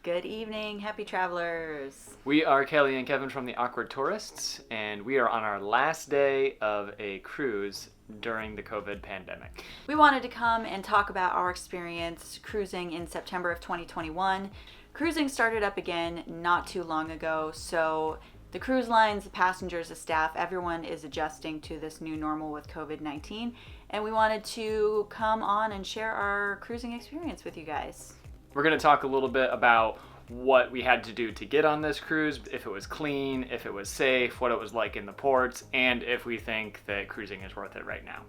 Good evening, happy travelers. We are Kelly and Kevin from the Awkward Tourists, and we are on our last day of a cruise during the COVID pandemic. We wanted to come and talk about our experience cruising in September of 2021. Cruising started up again not too long ago, so the cruise lines, the passengers, the staff, everyone is adjusting to this new normal with COVID-19, and we wanted to come on and share our cruising experience with you guys. We're going to talk a little bit about what we had to do to get on this cruise, if it was clean, if it was safe, what it was like in the ports, and if we think that cruising is worth it right now.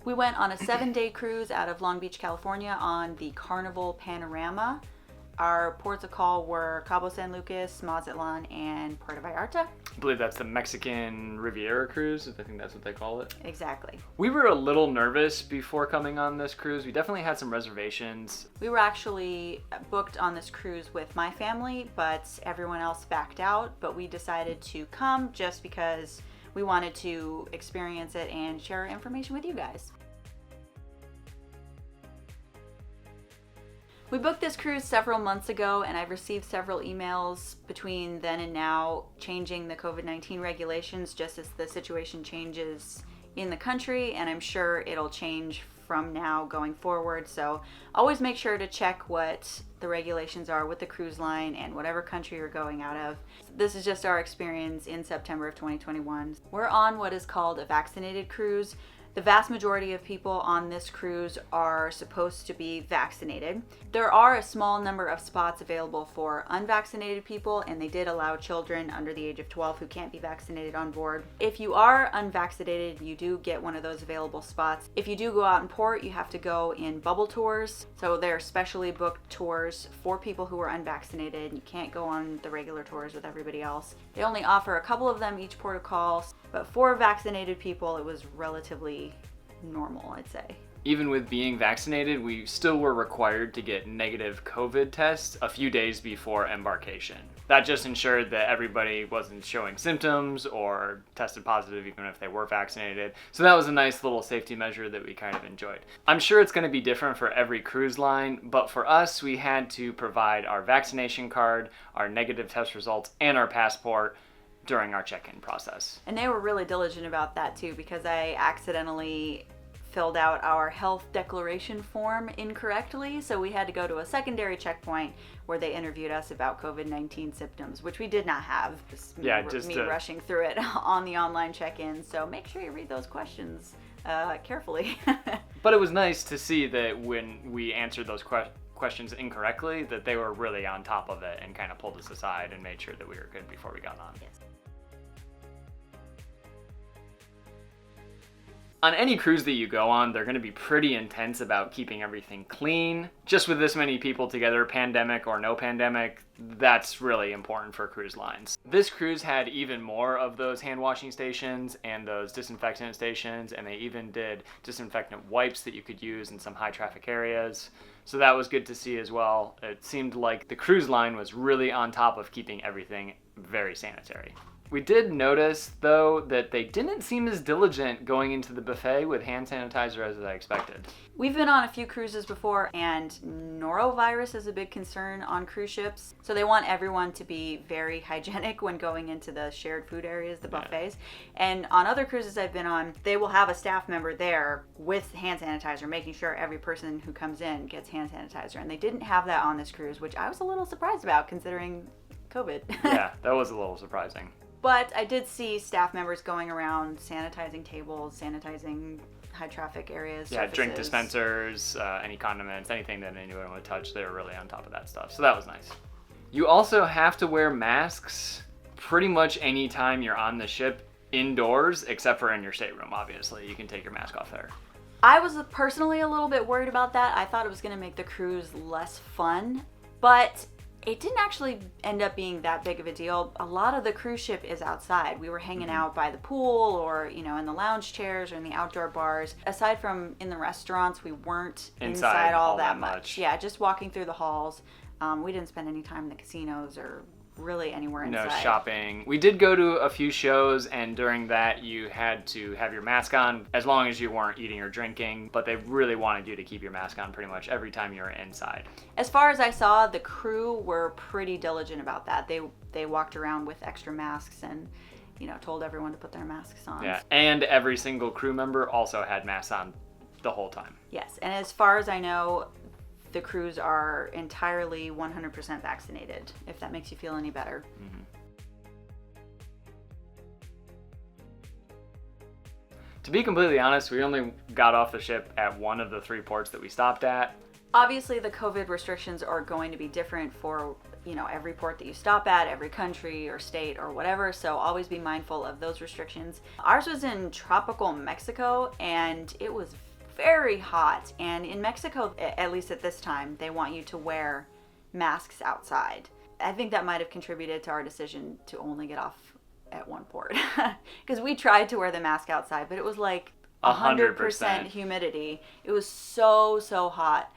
We went on a 7-day cruise out of Long Beach, California on the Carnival Panorama. Our ports of call were Cabo San Lucas, Mazatlan, and Puerto Vallarta. I believe that's the Mexican Riviera cruise. I think that's what they call it. Exactly. We were a little nervous before coming on this cruise. We definitely had some reservations. We were actually booked on this cruise with my family, but everyone else backed out. But we decided to come just because we wanted to experience it and share our information with you guys. We booked this cruise several months ago, and I've received several emails between then and now changing the COVID-19 regulations just as the situation changes in the country, and I'm sure it'll change from now going forward. So always make sure to check what the regulations are with the cruise line and whatever country you're going out of. This is just our experience in September of 2021. We're on what is called a vaccinated cruise. The vast majority of people on this cruise are supposed to be vaccinated. There are a small number of spots available for unvaccinated people, and they did allow children under the age of 12 who can't be vaccinated on board. If you are unvaccinated, you do get one of those available spots. If you do go out in port, you have to go in bubble tours. So they're specially booked tours for people who are unvaccinated. You can't go on the regular tours with everybody else. They only offer a couple of them each port of call, but for vaccinated people, it was relatively normal, I'd say. Even with being vaccinated, we still were required to get negative COVID tests a few days before embarkation. That just ensured that everybody wasn't showing symptoms or tested positive even if they were vaccinated. So that was a nice little safety measure that we kind of enjoyed. I'm sure it's going to be different for every cruise line, but for us, we had to provide our vaccination card, our negative test results, and our passport during our check-in process. And they were really diligent about that too, because I accidentally filled out our health declaration form incorrectly, so we had to go to a secondary checkpoint where they interviewed us about COVID-19 symptoms, which we did not have. Just me rushing through it on the online check-in, so make sure you read those questions carefully. But it was nice to see that when we answered those questions incorrectly, that they were really on top of it and kind of pulled us aside and made sure that we were good before we got on. Yes. On any cruise that you go on, they're going to be pretty intense about keeping everything clean. Just with this many people together, pandemic or no pandemic, that's really important for cruise lines. This cruise had even more of those hand washing stations and those disinfectant stations, and they even did disinfectant wipes that you could use in some high traffic areas. So that was good to see as well. It seemed like the cruise line was really on top of keeping everything very sanitary. We did notice, though, that they didn't seem as diligent going into the buffet with hand sanitizer as I expected. We've been on a few cruises before, and norovirus is a big concern on cruise ships. So they want everyone to be very hygienic when going into the shared food areas, the buffets. Yeah. And on other cruises I've been on, they will have a staff member there with hand sanitizer, making sure every person who comes in gets hand sanitizer. And they didn't have that on this cruise, which I was a little surprised about considering COVID. Yeah, that was a little surprising. But I did see staff members going around sanitizing tables, sanitizing high traffic areas. Yeah, surfaces. Drink dispensers, any condiments, anything that anyone would touch, they were really on top of that stuff. So that was nice. You also have to wear masks pretty much any time you're on the ship indoors, except for in your stateroom, obviously. You can take your mask off there. I was personally a little bit worried about that. I thought it was going to make the cruise less fun, but it didn't actually end up being that big of a deal. A lot of the cruise ship is outside. We were hanging out by the pool or, in the lounge chairs or in the outdoor bars. Aside from in the restaurants, we weren't inside all that much. Yeah, just walking through the halls. We didn't spend any time in the casinos or really anywhere inside. No shopping. We did go to a few shows, and during that you had to have your mask on as long as you weren't eating or drinking, but they really wanted you to keep your mask on pretty much every time you were inside. As far as I saw, the crew were pretty diligent about that. They walked around with extra masks and, you know, told everyone to put their masks on. Yeah, and every single crew member also had masks on the whole time. Yes, and as far as I know, the crews are entirely 100% vaccinated, if that makes you feel any better. Mm-hmm. To be completely honest, we only got off the ship at one of the 3 ports that we stopped at. Obviously, the COVID restrictions are going to be different for, you know, every port that you stop at, every country or state or whatever, so always be mindful of those restrictions. Ours was in tropical Mexico, and it was very hot, and in Mexico, at least at this time, they want you to wear masks outside. I think that might have contributed to our decision to only get off at one port, because we tried to wear the mask outside, but it was like 100% humidity. It was so hot,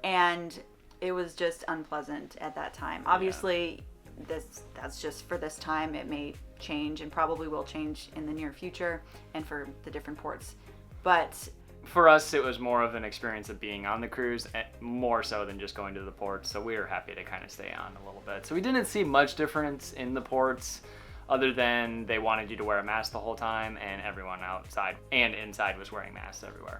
and it was just unpleasant at that time. Obviously, that's just for this time. It may change and probably will change in the near future and for the different ports, but for us, it was more of an experience of being on the cruise, more so than just going to the ports, so we were happy to kind of stay on a little bit. So we didn't see much difference in the ports, other than they wanted you to wear a mask the whole time, and everyone outside and inside was wearing masks everywhere.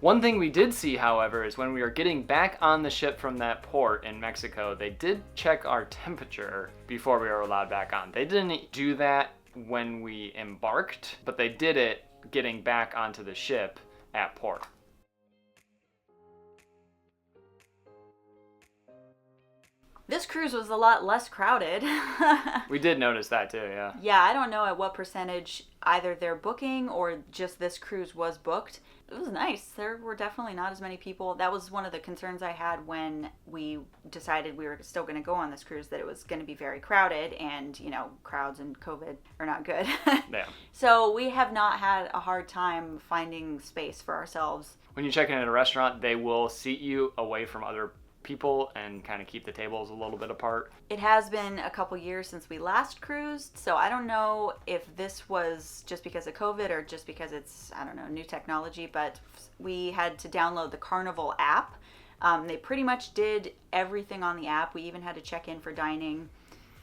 One thing we did see, however, is when we were getting back on the ship from that port in Mexico, they did check our temperature before we were allowed back on. They didn't do that when we embarked, but they did it getting back onto the ship at port. this cruise was a lot less crowded. We did notice that too, yeah. Yeah, I don't know at what percentage either their booking or just this cruise was booked. It was nice. There were definitely not as many people. That was one of the concerns I had when we decided we were still going to go on this cruise, that it was going to be very crowded, and, you know, crowds and COVID are not good. Yeah. So we have not had a hard time finding space for ourselves. When you check in at a restaurant, they will seat you away from other people and kind of keep the tables a little bit apart. It has been a couple years since we last cruised, so I don't know if this was just because of COVID or just because it's, I don't know, new technology, but we had to download the Carnival app. They pretty much did everything on the app. We even had to check in for dining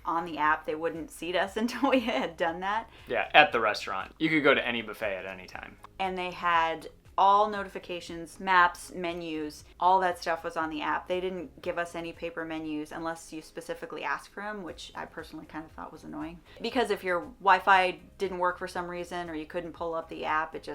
on the app. They wouldn't seat us until we had done that. Yeah, at the restaurant. You could go to any buffet at any time. And they had all notifications, maps, menus, all that stuff was on the app. They didn't give us any paper menus unless you specifically asked for them, which I personally kind of thought was annoying. Because if your Wi-Fi didn't work for some reason or you couldn't pull up the app, it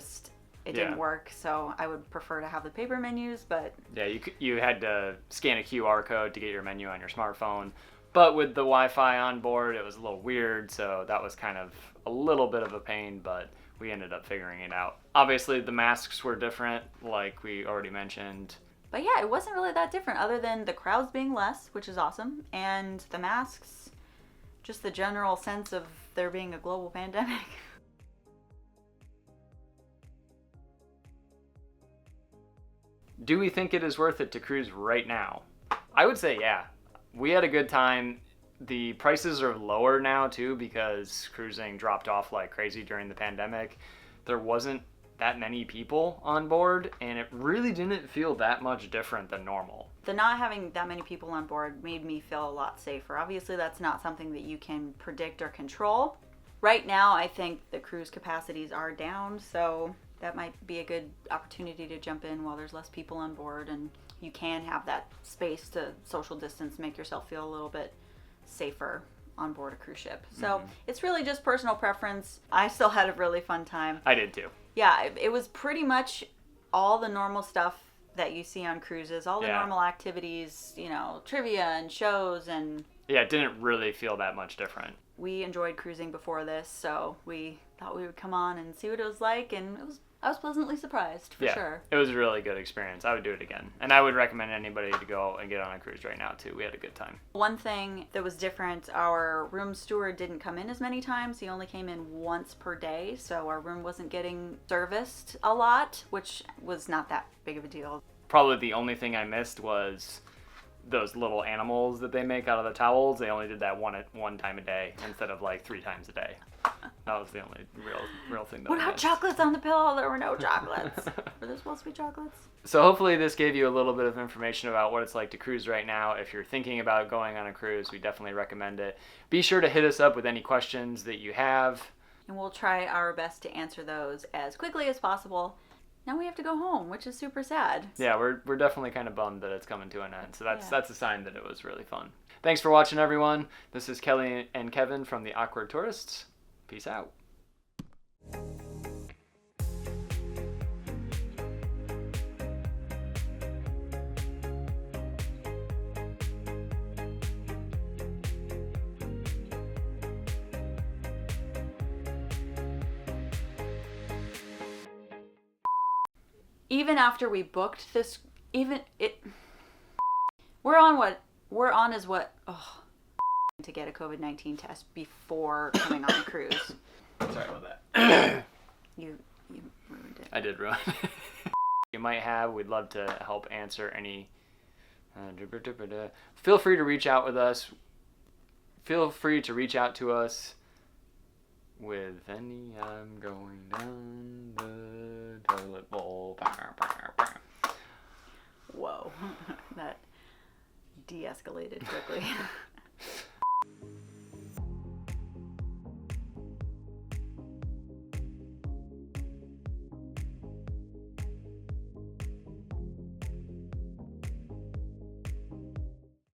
didn't work. So I would prefer to have the paper menus, but... Yeah, you had to scan a QR code to get your menu on your smartphone. But with the Wi-Fi on board, it was a little weird, so that was kind of a little bit of a pain, but we ended up figuring it out. Obviously, the masks were different, like we already mentioned. But yeah, it wasn't really that different, other than the crowds being less, which is awesome, and the masks, just the general sense of there being a global pandemic. Do we think it is worth it to cruise right now? I would say yeah. We had a good time. The prices are lower now too because cruising dropped off like crazy during the pandemic. There wasn't that many people on board, and it really didn't feel that much different than normal. The not having that many people on board made me feel a lot safer. Obviously, that's not something that you can predict or control. Right now, I think the cruise capacities are down, so that might be a good opportunity to jump in while there's less people on board, and you can have that space to social distance, make yourself feel a little bit safer on board a cruise ship. So It's really just personal preference. I still had a really fun time. I did too. Yeah, it was pretty much all the normal stuff that you see on cruises, all the normal activities, you know, trivia and shows, and... Yeah, it didn't really feel that much different. We enjoyed cruising before this, so we thought we would come on and see what it was like, and I was pleasantly surprised, for sure. It was a really good experience. I would do it again. And I would recommend anybody to go and get on a cruise right now, too. We had a good time. One thing that was different, our room steward didn't come in as many times. He only came in once per day, so our room wasn't getting serviced a lot, which was not that big of a deal. Probably the only thing I missed was those little animals that they make out of the towels, they only did that one time a day instead of like 3 times a day. That was the only real thing that What I about missed. chocolates on the pillow? There were no chocolates. Were there supposed to be chocolates? So hopefully this gave you a little bit of information about what it's like to cruise right now. If you're thinking about going on a cruise, we definitely recommend it. Be sure to hit us up with any questions that you have. And we'll try our best to answer those as quickly as possible. Now we have to go home, which is super sad. Yeah, we're definitely kind of bummed that it's coming to an end. So that's a sign that it was really fun. Thanks for watching, everyone. This is Kelly and Kevin from the Awkward Tourists. Peace out. Even after we booked this, we're on is what, to get a COVID-19 test before coming on a cruise. Sorry about that. You ruined it. I did ruin it. You might have, we'd love to help answer any. Feel free to reach out with us. Feel free to reach out to us with any I'm going down the toilet bowl. Whoa. That de-escalated quickly.